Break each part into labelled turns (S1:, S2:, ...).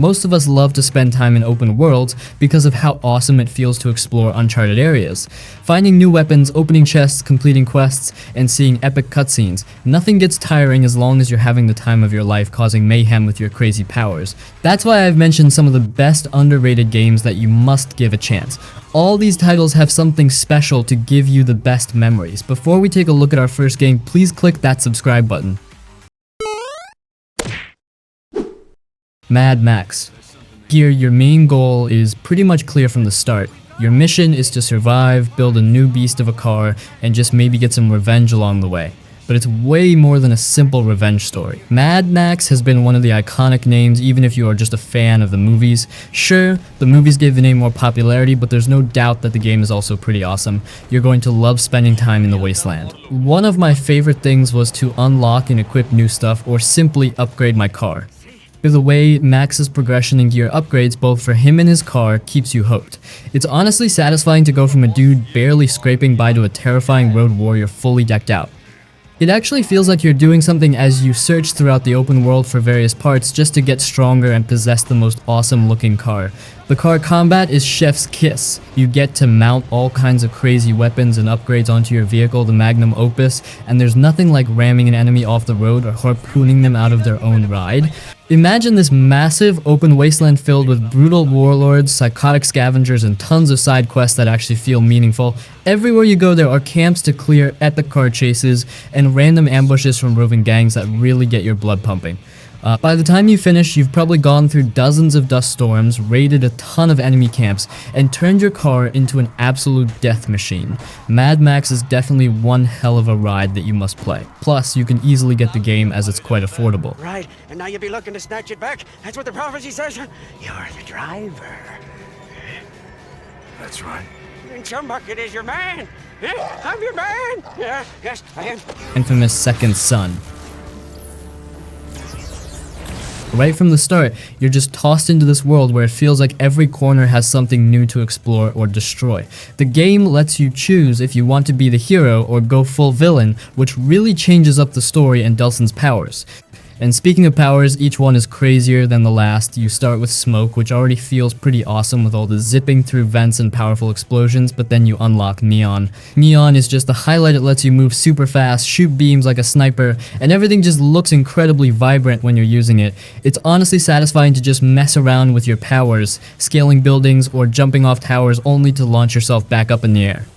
S1: Most of us love to spend time in open worlds because of how awesome it feels to explore uncharted areas. Finding new weapons, opening chests, completing quests, and seeing epic cutscenes. Nothing gets tiring as long as you're having the time of your life causing mayhem with your crazy powers. That's why I've mentioned some of the best underrated games that you must give a chance. All these titles have something special to give you the best memories. Before we take a look at our first game, please click that subscribe button. Mad Max. Gear, your main goal is pretty much clear from the start. Your mission is to survive, build a new beast of a car, and just maybe get some revenge along the way. But it's way more than a simple revenge story. Mad Max has been one of the iconic names even if you are just a fan of the movies. Sure, the movies gave the name more popularity, but there's no doubt that the game is also pretty awesome. You're going to love spending time in the wasteland. One of my favorite things was to unlock and equip new stuff or simply upgrade my car. The way Max's progression and gear upgrades both for him and his car keeps you hooked. It's honestly satisfying to go from a dude barely scraping by to a terrifying road warrior fully decked out. It actually feels like you're doing something as you search throughout the open world for various parts just to get stronger and possess the most awesome looking car. The car combat is chef's kiss. You get to mount all kinds of crazy weapons and upgrades onto your vehicle, the magnum opus, and there's nothing like ramming an enemy off the road or harpooning them out of their own ride. Imagine this massive open wasteland filled with brutal warlords, psychotic scavengers, and tons of side quests that actually feel meaningful. Everywhere you go there are camps to clear, epic car chases, and random ambushes from roving gangs that really get your blood pumping. By the time you finish, you've probably gone through dozens of dust storms, raided a ton of enemy camps, and turned your car into an absolute death machine. Mad Max is definitely one hell of a ride that you must play. Plus, you can easily get the game as it's quite affordable.
S2: Right, and now you'll be looking to snatch it back? That's what the prophecy says? You're the driver.
S3: That's right.
S2: And Chumbucket is your man. Yeah, I'm your man. Yeah, yes, I am.
S1: Infamous Second Son. Right from the start, you're just tossed into this world where it feels like every corner has something new to explore or destroy. The game lets you choose if you want to be the hero or go full villain, which really changes up the story and Delson's powers. And speaking of powers, each one is crazier than the last. You start with Smoke, which already feels pretty awesome with all the zipping through vents and powerful explosions, but then you unlock Neon. Neon is just the highlight. It lets you move super fast, shoot beams like a sniper, and everything just looks incredibly vibrant when you're using it. It's honestly satisfying to just mess around with your powers, scaling buildings or jumping off towers only to launch yourself back up in the air.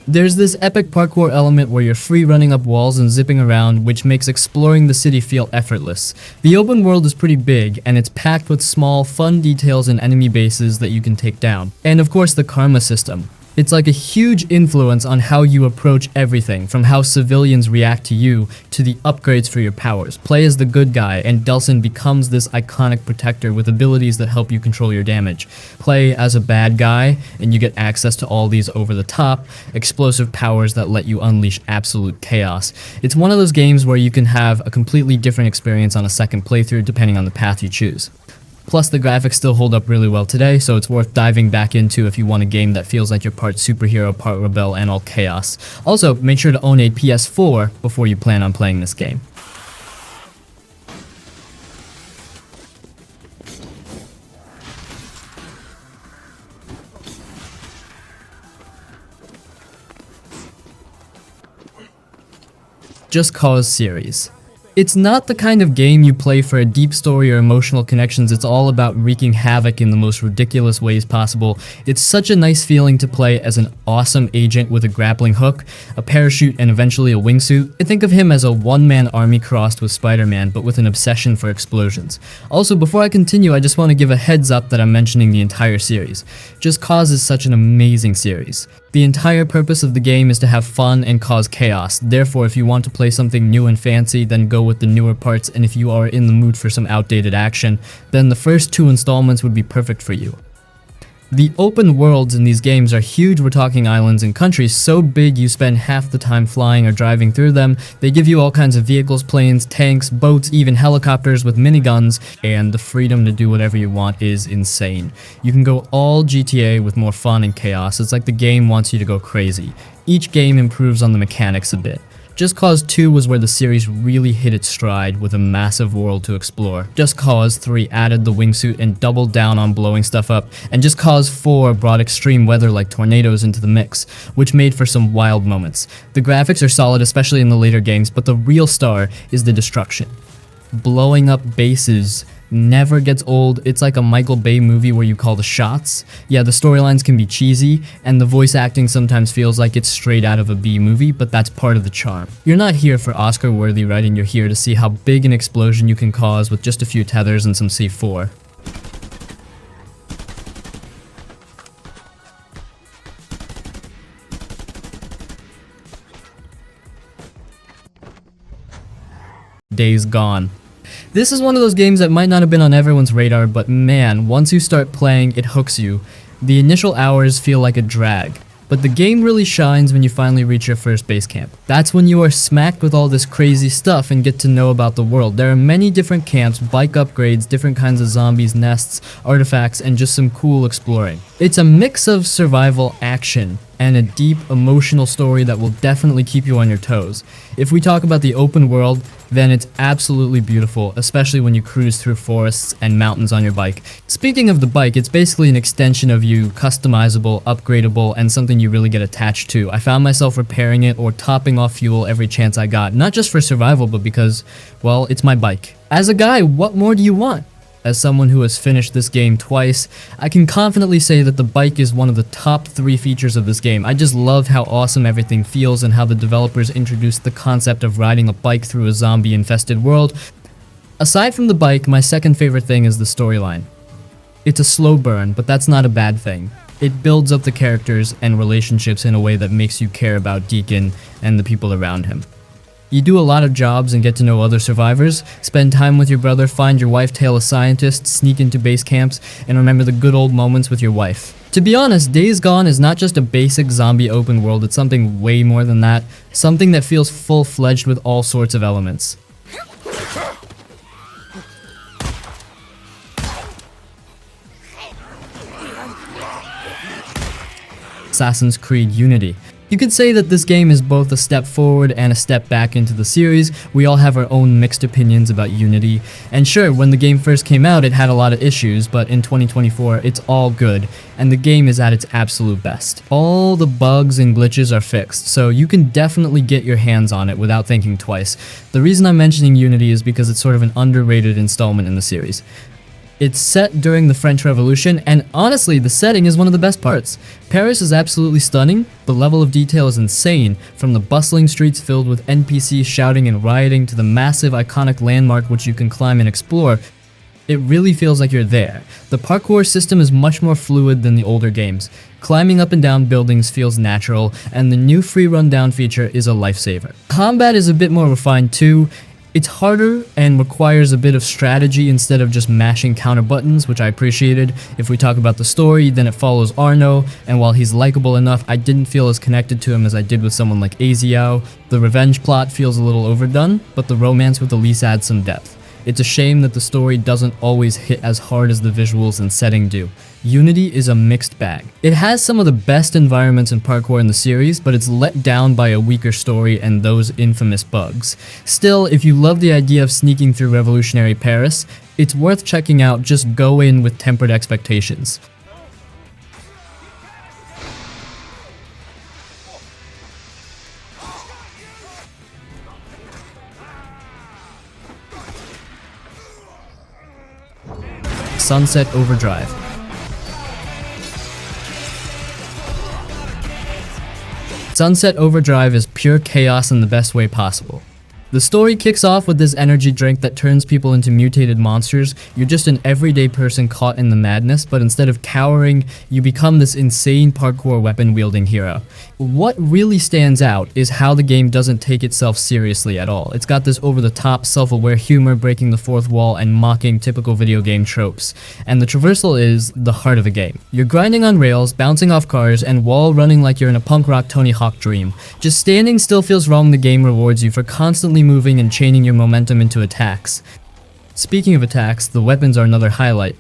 S1: There's this epic parkour element where you're free running up walls and zipping around, which makes exploring the city feel effortless. The open world is pretty big, and it's packed with small, fun details and enemy bases that you can take down. And of course the karma system. It's like a huge influence on how you approach everything, from how civilians react to you, to the upgrades for your powers. Play as the good guy, and Delson becomes this iconic protector with abilities that help you control your damage. Play as a bad guy, and you get access to all these over-the-top, explosive powers that let you unleash absolute chaos. It's one of those games where you can have a completely different experience on a second playthrough depending on the path you choose. Plus, the graphics still hold up really well today, so it's worth diving back into if you want a game that feels like you're part superhero, part rebel, and all chaos. Also, make sure to own a PS4 before you plan on playing this game. Just Cause series. It's not the kind of game you play for a deep story or emotional connections. It's all about wreaking havoc in the most ridiculous ways possible. It's such a nice feeling to play as an awesome agent with a grappling hook, a parachute, and eventually a wingsuit. I think of him as a one-man army crossed with Spider-Man, but with an obsession for explosions. Also, before I continue, I just want to give a heads up that I'm mentioning the entire series. Just Cause is such an amazing series. The entire purpose of the game is to have fun and cause chaos. Therefore, if you want to play something new and fancy, then go with the newer parts, and if you are in the mood for some outdated action, then the first 2 installments would be perfect for you. The open worlds in these games are huge. We're talking islands and countries so big you spend half the time flying or driving through them. They give you all kinds of vehicles, planes, tanks, boats, even helicopters with miniguns, and the freedom to do whatever you want is insane. You can go all GTA with more fun and chaos. It's like the game wants you to go crazy. Each game improves on the mechanics a bit. Just Cause 2 was where the series really hit its stride with a massive world to explore. Just Cause 3 added the wingsuit and doubled down on blowing stuff up, and Just Cause 4 brought extreme weather like tornadoes into the mix, which made for some wild moments. The graphics are solid, especially in the later games, but the real star is the destruction. Blowing up bases never gets old. It's like a Michael Bay movie where you call the shots. Yeah, the storylines can be cheesy, and the voice acting sometimes feels like it's straight out of a B movie, but that's part of the charm. You're not here for Oscar-worthy writing, you're here to see how big an explosion you can cause with just a few tethers and some C4. Days Gone. This is one of those games that might not have been on everyone's radar, but man, once you start playing, it hooks you. The initial hours feel like a drag, but the game really shines when you finally reach your first base camp. That's when you are smacked with all this crazy stuff and get to know about the world. There are many different camps, bike upgrades, different kinds of zombies, nests, artifacts, and just some cool exploring. It's a mix of survival action and a deep emotional story that will definitely keep you on your toes. If we talk about the open world, then it's absolutely beautiful, especially when you cruise through forests and mountains on your bike. Speaking of the bike, it's basically an extension of you, customizable, upgradable, and something you really get attached to. I found myself repairing it or topping off fuel every chance I got, not just for survival, but because, well, it's my bike. As a guy, what more do you want? As someone who has finished this game twice, I can confidently say that the bike is one of the top 3 features of this game. I just love how awesome everything feels and how the developers introduced the concept of riding a bike through a zombie-infested world. Aside from the bike, my second favorite thing is the storyline. It's a slow burn, but that's not a bad thing. It builds up the characters and relationships in a way that makes you care about Deacon and the people around him. You do a lot of jobs and get to know other survivors, spend time with your brother, find your wife, tail a scientist, sneak into base camps, and remember the good old moments with your wife. To be honest, Days Gone is not just a basic zombie open world, it's something way more than that, something that feels full-fledged with all sorts of elements. Assassin's Creed Unity. You could say that this game is both a step forward and a step back into the series. We all have our own mixed opinions about Unity. And sure, when the game first came out, it had a lot of issues, but in 2024, it's all good, and the game is at its absolute best. All the bugs and glitches are fixed, so you can definitely get your hands on it without thinking twice. The reason I'm mentioning Unity is because it's sort of an underrated installment in the series. It's set during the French Revolution, and honestly, the setting is one of the best parts. Paris is absolutely stunning, the level of detail is insane, from the bustling streets filled with NPCs shouting and rioting to the massive iconic landmark which you can climb and explore. It really feels like you're there. The parkour system is much more fluid than the older games. Climbing up and down buildings feels natural, and the new free rundown feature is a lifesaver. Combat is a bit more refined too. It's harder and requires a bit of strategy instead of just mashing counter buttons, which I appreciated. If we talk about the story, then it follows Arno, and while he's likable enough, I didn't feel as connected to him as I did with someone like Aziao. The revenge plot feels a little overdone, but the romance with Elise adds some depth. It's a shame that the story doesn't always hit as hard as the visuals and setting do. Unity is a mixed bag. It has some of the best environments and parkour in the series, but it's let down by a weaker story and those infamous bugs. Still, if you love the idea of sneaking through revolutionary Paris, it's worth checking out. Just go in with tempered expectations. Sunset Overdrive. Sunset Overdrive is pure chaos in the best way possible. The story kicks off with this energy drink that turns people into mutated monsters. You're just an everyday person caught in the madness, but instead of cowering, you become this insane parkour weapon-wielding hero. What really stands out is how the game doesn't take itself seriously at all. It's got this over-the-top, self-aware humor, breaking the fourth wall and mocking typical video game tropes. And the traversal is the heart of the game. You're grinding on rails, bouncing off cars, and wall running like you're in a punk rock Tony Hawk dream. Just standing still feels wrong. The game rewards you for constantly moving and chaining your momentum into attacks. Speaking of attacks, the weapons are another highlight.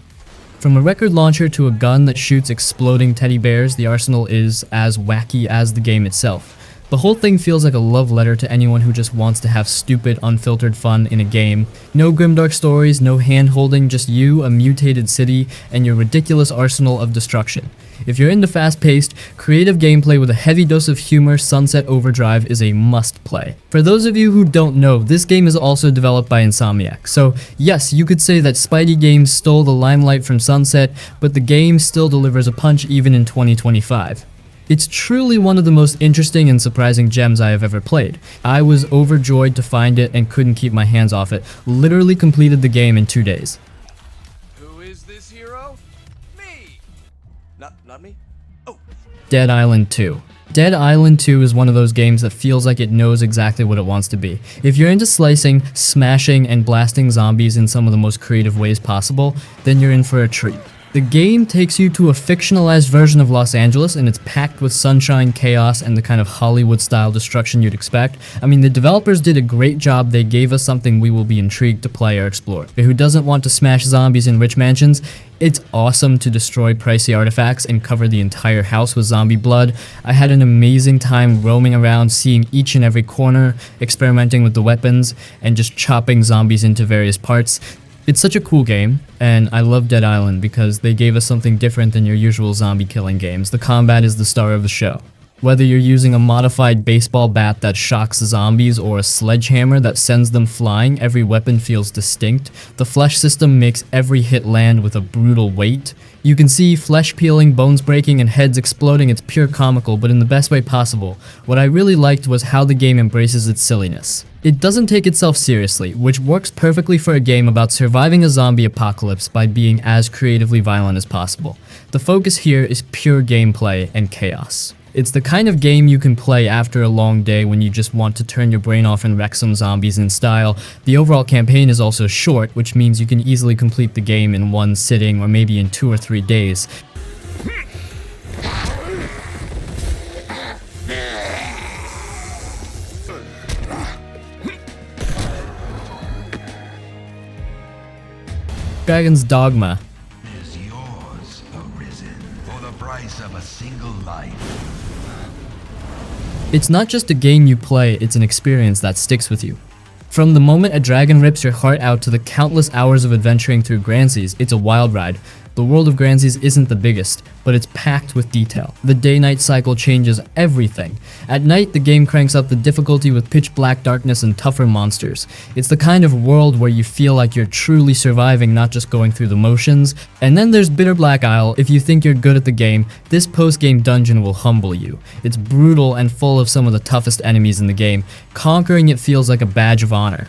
S1: From a record launcher to a gun that shoots exploding teddy bears, the arsenal is as wacky as the game itself. The whole thing feels like a love letter to anyone who just wants to have stupid, unfiltered fun in a game. No grimdark stories, no hand-holding, just you, a mutated city, and your ridiculous arsenal of destruction. If you're into fast-paced, creative gameplay with a heavy dose of humor, Sunset Overdrive is a must-play. For those of you who don't know, this game is also developed by Insomniac, so yes, you could say that Spidey Games stole the limelight from Sunset, but the game still delivers a punch even in 2025. It's truly one of the most interesting and surprising gems I have ever played. I was overjoyed to find it and couldn't keep my hands off it. Literally completed the game in 2 days.
S3: Who is this hero? Me! Not me? Oh.
S1: Dead Island 2. Dead Island 2 is one of those games that feels like it knows exactly what it wants to be. If you're into slicing, smashing, and blasting zombies in some of the most creative ways possible, then you're in for a treat. The game takes you to a fictionalized version of Los Angeles, and it's packed with sunshine, chaos, and the kind of Hollywood-style destruction you'd expect. I mean, the developers did a great job. They gave us something we will be intrigued to play or explore. Who doesn't want to smash zombies in rich mansions? It's awesome to destroy pricey artifacts and cover the entire house with zombie blood. I had an amazing time roaming around, seeing each and every corner, experimenting with the weapons, and just chopping zombies into various parts. It's such a cool game, and I love Dead Island because they gave us something different than your usual zombie killing games. The combat is the star of the show. Whether you're using a modified baseball bat that shocks zombies or a sledgehammer that sends them flying, every weapon feels distinct. The flesh system makes every hit land with a brutal weight. You can see flesh peeling, bones breaking, and heads exploding. It's pure comical, but in the best way possible. What I really liked was how the game embraces its silliness. It doesn't take itself seriously, which works perfectly for a game about surviving a zombie apocalypse by being as creatively violent as possible. The focus here is pure gameplay and chaos. It's the kind of game you can play after a long day when you just want to turn your brain off and wreck some zombies in style. The overall campaign is also short, which means you can easily complete the game in one sitting or maybe in 2 or 3 days. Dragon's Dogma.
S4: Is yours, arisen, for the price of a single life.
S1: It's not just a game you play, it's an experience that sticks with you. From the moment a dragon rips your heart out to the countless hours of adventuring through Grandseas, it's a wild ride. The world of Grandseas isn't the biggest, but it's packed with detail. The day-night cycle changes everything. At night, the game cranks up the difficulty with pitch black darkness and tougher monsters. It's the kind of world where you feel like you're truly surviving, not just going through the motions. And then there's Bitter Black Isle. If you think you're good at the game, this post-game dungeon will humble you. It's brutal and full of some of the toughest enemies in the game. Conquering it feels like a badge of honor.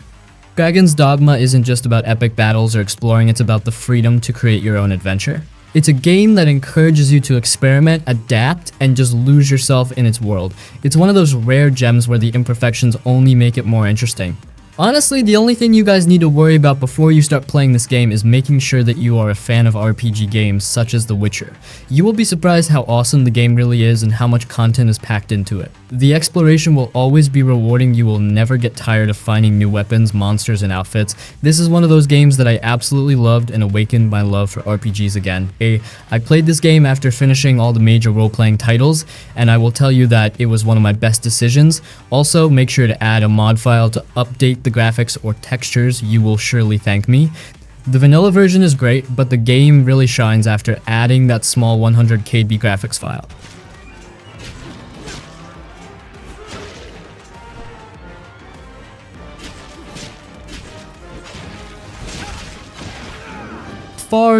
S1: Dragon's Dogma isn't just about epic battles or exploring, it's about the freedom to create your own adventure. It's a game that encourages you to experiment, adapt, and just lose yourself in its world. It's one of those rare gems where the imperfections only make it more interesting. Honestly, the only thing you guys need to worry about before you start playing this game is making sure that you are a fan of RPG games such as The Witcher. You will be surprised how awesome the game really is and how much content is packed into it. The exploration will always be rewarding. You will never get tired of finding new weapons, monsters, and outfits. This is one of those games that I absolutely loved and awakened my love for RPGs again. I played this game after finishing all the major role-playing titles, and I will tell you that it was one of my best decisions. Also, make sure to add a mod file to update the graphics or textures. You will surely thank me. The vanilla version is great, but the game really shines after adding that small 100 KB graphics file.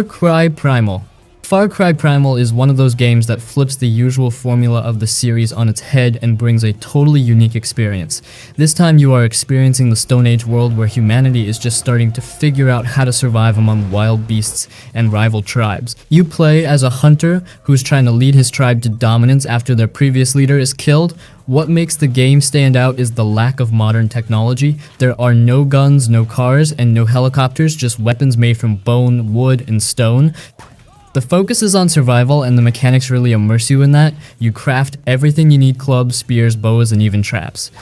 S1: Cry Primal. Cry Primal is one of those games that flips the usual formula of the series on its head and brings a totally unique experience. This time you are experiencing the Stone Age world where humanity is just starting to figure out how to survive among wild beasts and rival tribes. You play as a hunter who's trying to lead his tribe to dominance after their previous leader is killed. What makes the game stand out is the lack of modern technology. There are no guns, no cars, and no helicopters, just weapons made from bone, wood, and stone. The focus is on survival, and the mechanics really immerse you in that. You craft everything you need: clubs, spears, bows, and even traps.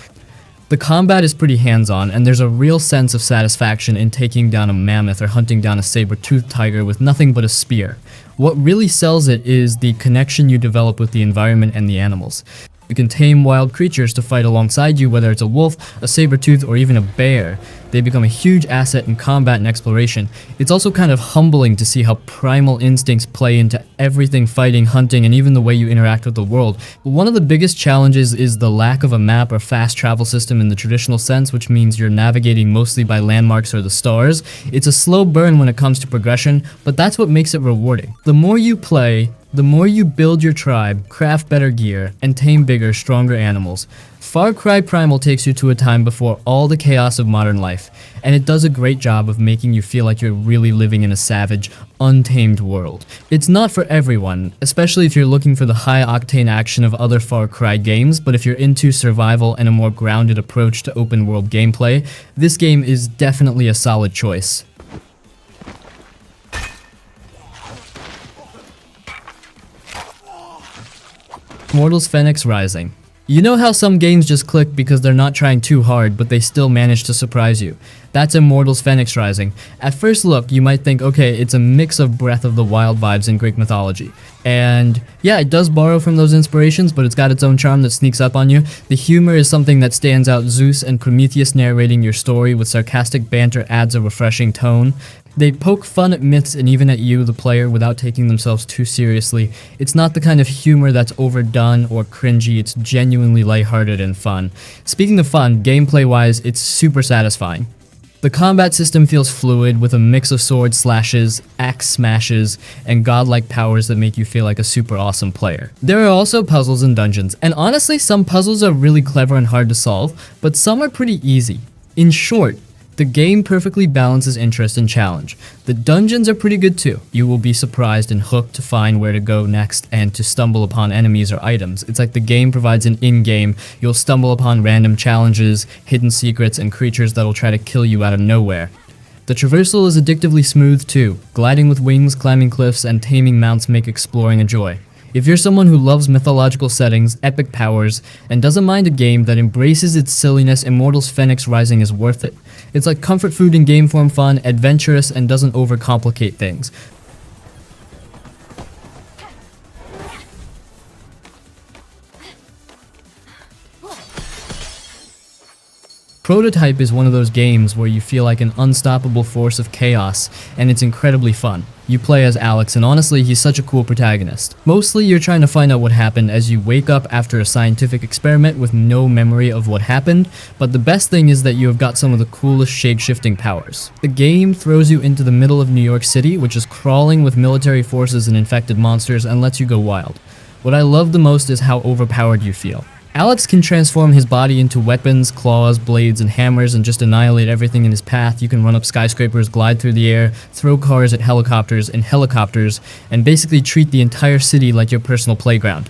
S1: The combat is pretty hands-on, and there's a real sense of satisfaction in taking down a mammoth or hunting down a saber-toothed tiger with nothing but a spear. What really sells it is the connection you develop with the environment and the animals. You can tame wild creatures to fight alongside you, whether it's a wolf, a saber-tooth, or even a bear. They become a huge asset in combat and exploration. It's also kind of humbling to see how primal instincts play into everything fighting, hunting, and even the way you interact with the world. One of the biggest challenges is the lack of a map or fast travel system in the traditional sense, which means you're navigating mostly by landmarks or the stars. It's a slow burn when it comes to progression, but that's what makes it rewarding. The more you play, the more you build your tribe, craft better gear, and tame bigger, stronger animals. Far Cry Primal takes you to a time before all the chaos of modern life, and it does a great job of making you feel like you're really living in a savage, untamed world. It's not for everyone, especially if you're looking for the high-octane action of other Far Cry games, but if you're into survival and a more grounded approach to open-world gameplay, this game is definitely a solid choice. Immortals Fenyx Rising. You know how some games just click because they're not trying too hard, but they still manage to surprise you. That's Immortals Fenyx Rising. At first look, you might think, okay, it's a mix of Breath of the Wild vibes and Greek mythology. And yeah, it does borrow from those inspirations, but it's got its own charm that sneaks up on you. The humor is something that stands out. Zeus and Prometheus narrating your story with sarcastic banter adds a refreshing tone. They poke fun at myths and even at you, the player, without taking themselves too seriously. It's not the kind of humor that's overdone or cringy, it's genuinely lighthearted and fun. Speaking of fun, gameplay-wise, it's super satisfying. The combat system feels fluid with a mix of sword slashes, axe smashes, and godlike powers that make you feel like a super awesome player. There are also puzzles and dungeons, and honestly, some puzzles are really clever and hard to solve, but some are pretty easy. In short, the game perfectly balances interest and challenge. The dungeons are pretty good too. You will be surprised and hooked to find where to go next and to stumble upon enemies or items. It's like the game provides an in-game. You'll stumble upon random challenges, hidden secrets, and creatures that'll try to kill you out of nowhere. The traversal is addictively smooth too. Gliding with wings, climbing cliffs, and taming mounts make exploring a joy. If you're someone who loves mythological settings, epic powers, and doesn't mind a game that embraces its silliness, Immortals Fenyx Rising is worth it. It's like comfort food in game form fun, adventurous, and doesn't overcomplicate things. Prototype is one of those games where you feel like an unstoppable force of chaos, and it's incredibly fun. You play as Alex, and honestly, he's such a cool protagonist. Mostly, you're trying to find out what happened as you wake up after a scientific experiment with no memory of what happened, but the best thing is that you have got some of the coolest shape-shifting powers. The game throws you into the middle of New York City, which is crawling with military forces and infected monsters, and lets you go wild. What I love the most is how overpowered you feel. Alex can transform his body into weapons, claws, blades, and hammers and just annihilate everything in his path. You can run up skyscrapers, glide through the air, throw cars at helicopters, and basically treat the entire city like your personal playground.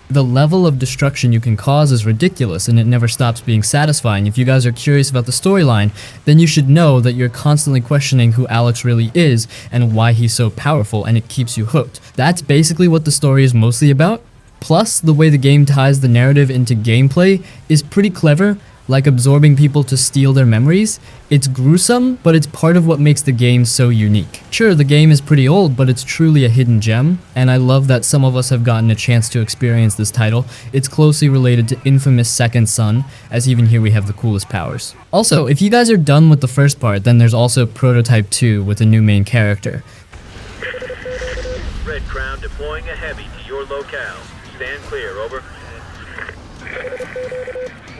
S1: The level of destruction you can cause is ridiculous, and it never stops being satisfying. If you guys are curious about the storyline, then you should know that you're constantly questioning who Alex really is and why he's so powerful, and it keeps you hooked. That's basically what the story is mostly about. Plus, the way the game ties the narrative into gameplay is pretty clever, like absorbing people to steal their memories. It's gruesome, but it's part of what makes the game so unique. Sure, the game is pretty old, but it's truly a hidden gem, and I love that some of us have gotten a chance to experience this title. It's closely related to infamous Second Son, as even here we have the coolest powers. Also, if you guys are done with the first part, then there's also Prototype 2 with a new main character.
S5: Red Crown deploying a heavy to your locale. Stand clear, over.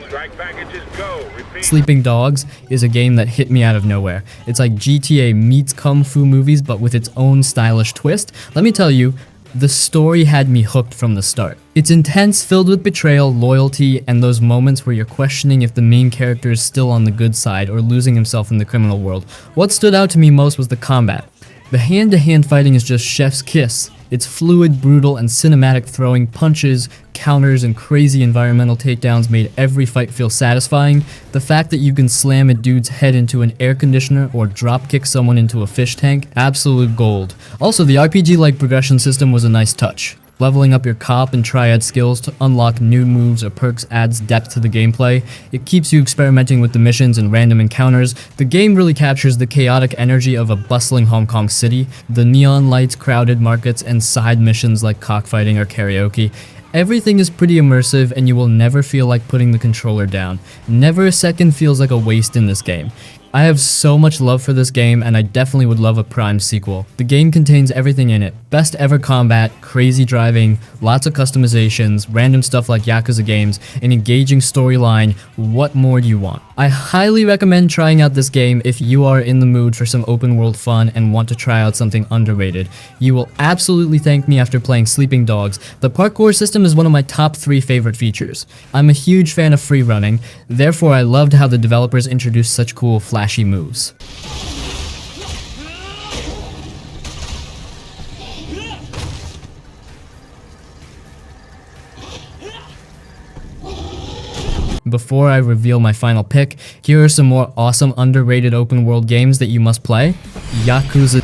S5: Strike packages go. Repeat.
S1: Sleeping Dogs is a game that hit me out of nowhere. It's like GTA meets Kung Fu movies, but with its own stylish twist. Let me tell you, the story had me hooked from the start. It's intense, filled with betrayal, loyalty, and those moments where you're questioning if the main character is still on the good side or losing himself in the criminal world. What stood out to me most was the combat. The hand-to-hand fighting is just chef's kiss. It's fluid, brutal, and cinematic, throwing punches, counters, and crazy environmental takedowns made every fight feel satisfying. The fact that you can slam a dude's head into an air conditioner or dropkick someone into a fish tank, absolute gold. Also, the RPG-like progression system was a nice touch. Leveling up your cop and triad skills to unlock new moves or perks adds depth to the gameplay. It keeps you experimenting with the missions and random encounters. The game really captures the chaotic energy of a bustling Hong Kong city. The neon lights, crowded markets, and side missions like cockfighting or karaoke. Everything is pretty immersive and you will never feel like putting the controller down. Never a second feels like a waste in this game. I have so much love for this game and I definitely would love a Prime sequel. The game contains everything in it. Best ever combat, crazy driving, lots of customizations, random stuff like Yakuza games, an engaging storyline. What more do you want? I highly recommend trying out this game if you are in the mood for some open world fun and want to try out something underrated. You will absolutely thank me after playing Sleeping Dogs. The parkour system is one of my top 3 favorite features. I'm a huge fan of free running, therefore I loved how the developers introduced such cool flashy moves. Before I reveal my final pick, here are some more awesome underrated open world games that you must play. Yakuza.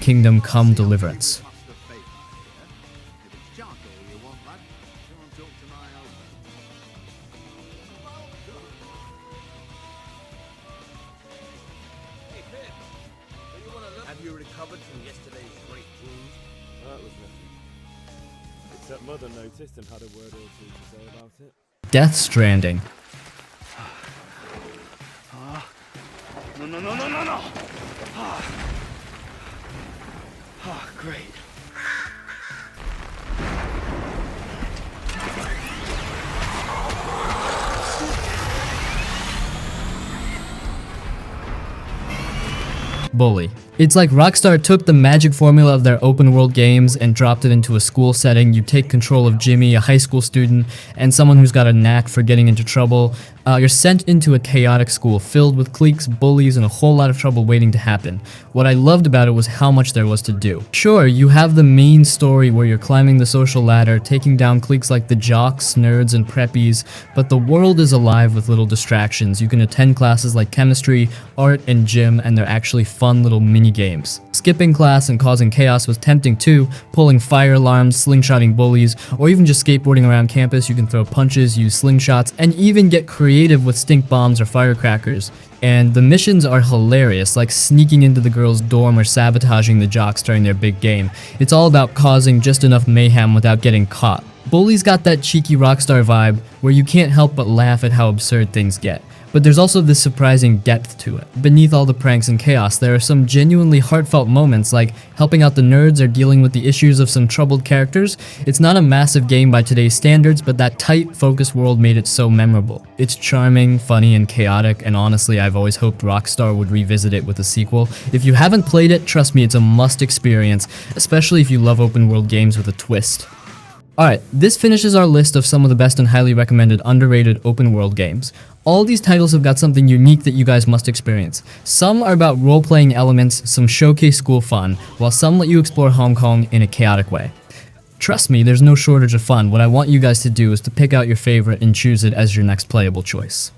S1: Kingdom Come Deliverance.
S3: Have you recovered from yesterday's great wound?
S6: That was nothing. Except Mother noticed and had a word or two to say about it.
S1: Death Stranding.
S3: No. Great.
S1: Bully. It's like Rockstar took the magic formula of their open world games and dropped it into a school setting. You take control of Jimmy, a high school student, and someone who's got a knack for getting into trouble. You're sent into a chaotic school filled with cliques, bullies, and a whole lot of trouble waiting to happen. What I loved about it was how much there was to do. Sure, you have the main story where you're climbing the social ladder, taking down cliques like the jocks, nerds, and preppies, but the world is alive with little distractions. You can attend classes like chemistry, art, and gym, and they're actually fun little mini games. Skipping class and causing chaos was tempting too, pulling fire alarms, slingshotting bullies, or even just skateboarding around campus. You can throw punches, use slingshots, and even get creative with stink bombs or firecrackers. And the missions are hilarious, like sneaking into the girls' dorm or sabotaging the jocks during their big game. It's all about causing just enough mayhem without getting caught. Bully's got that cheeky Rockstar vibe where you can't help but laugh at how absurd things get. But there's also this surprising depth to it. Beneath all the pranks and chaos, there are some genuinely heartfelt moments, like helping out the nerds or dealing with the issues of some troubled characters. It's not a massive game by today's standards, but that tight, focused world made it so memorable. It's charming, funny, and chaotic, and honestly, I've always hoped Rockstar would revisit it with a sequel. If you haven't played it, trust me, it's a must experience, especially if you love open world games with a twist. Alright, this finishes our list of some of the best and highly recommended underrated open world games. All these titles have got something unique that you guys must experience. Some are about role-playing elements, some showcase school fun, while some let you explore Hong Kong in a chaotic way. Trust me, there's no shortage of fun. What I want you guys to do is to pick out your favorite and choose it as your next playable choice.